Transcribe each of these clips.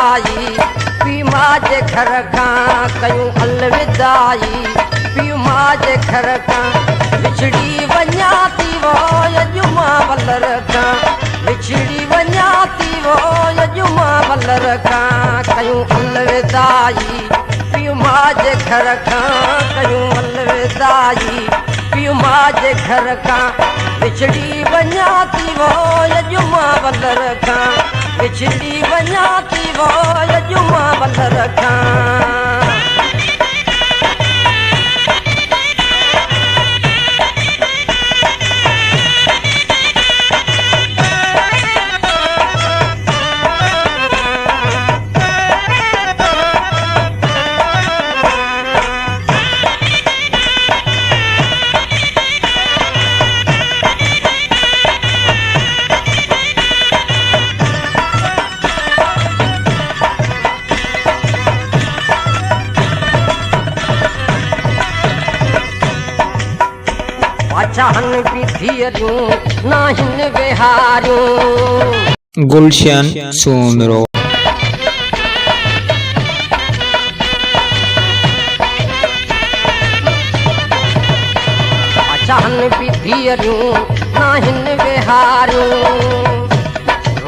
अलविदाई पीउ मां जे घर खां कयूं अलविदाई पीउ मां जे घर खां विछड़ी वञा थी वो अॼु मां वलर खां विछड़ी वञा थी वो अॼु मां वलर खां कयूं अलविदाई पीउ मां जे घर खां कयूं अलविदाई पीउ मां जे घर खां विछड़ी वञा थी वो अॼु मां वलर खां विछड़ी वञा थी वो अॼु मां वलर खां चाहन भी थियरियूं नाहिन विहारियूं गुलशन सोमरो चाहन भी थियरियूं नाहिन विहारियूं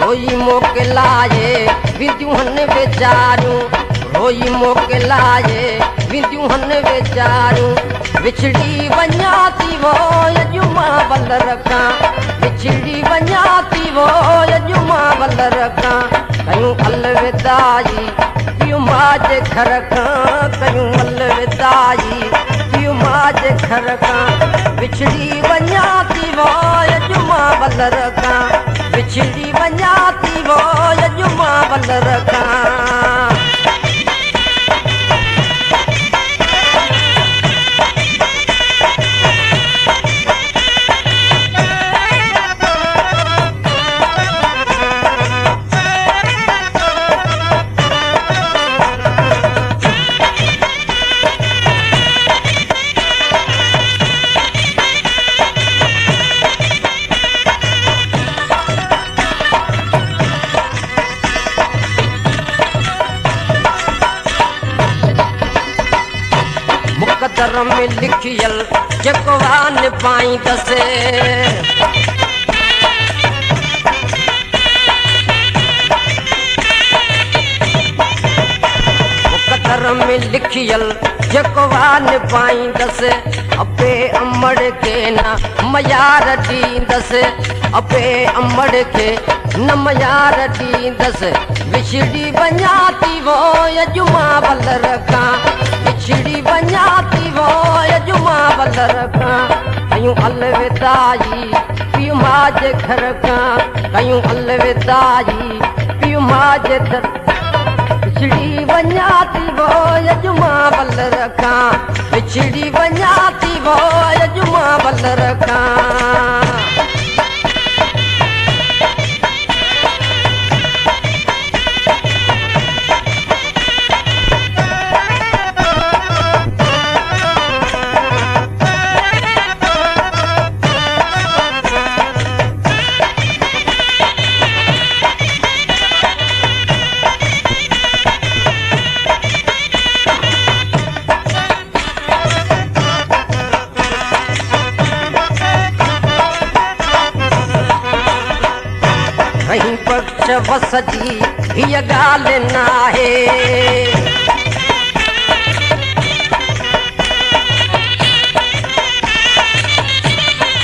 रोई मोकिलाए विधियूं हन वीचारियूं रोई मोकिलाए विधियूं हन वीचारियूं विछड़ी वञा थी वो अॼु मां वलर खां विछड़ी वञा थी वो अॼु मां वलर खां कयूं अलविदाई पीउ मां जे घर खां कयूं अलविदाई पीउ मां जे घर खां विछड़ी वञा थी वो अॼु मां वलर खां विछड़ी वञा थी वो अॼु मां वलर खां मुक़दर में लिखियल जेको वान पाईंदसि मुक़दर में लिखियल जेको वान पाईंदसि अपे अमड़ के न मयार ॾींदसि अपे अमड़ के न मयार ॾींदसि विछड़ी वञा थी वो अॼु मां वलर खां विछड़ी वञा थी वो अॼु मां वलर खां कयूं अलविदाई पीउ मां जे घर खां कयूं अलविदाई पीउ मां जे घर विछड़ी वञा थी वो अॼु मां वलर खां विछड़ी वञा थी वो अॼु मां वलर खां कहीं पक्ष वस जी हीअ ॻाल्हि न आहे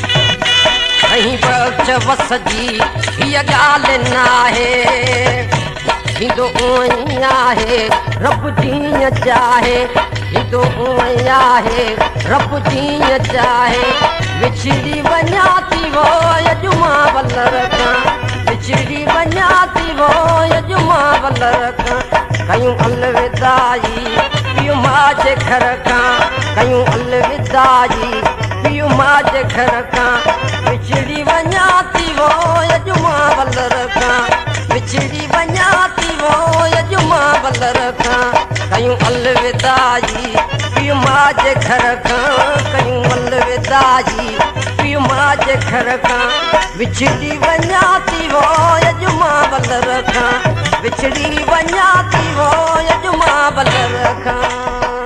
कहीं पक्ष वस जी हीअ ॻाल्हि न आहे थींदो उअं ई आहे रब जीअं चाहे थींदो उअं ई आहे रब जीअं चाहे विछड़ी वञा थी वो अॼु मां वलर खां विछड़ी वञा थी वो अॼु मां वलर खां कयूं अलविदाई पीउ मां जे घर खां कयूं अलविदाई पीउ मां जे घर खां विछड़ी वञा थी वो अॼु मां वलर खां विछड़ी वञा थी वो अॼु मां वलर खां कयूं अलविदाई पीउ मां जे घर खां कयूं अलविदाई पीउ मां जे घर खां विछड़ी वञा थी वो अॼु मां वलर खां बिछड़ी वञा थी वो अॼु मां बल रखां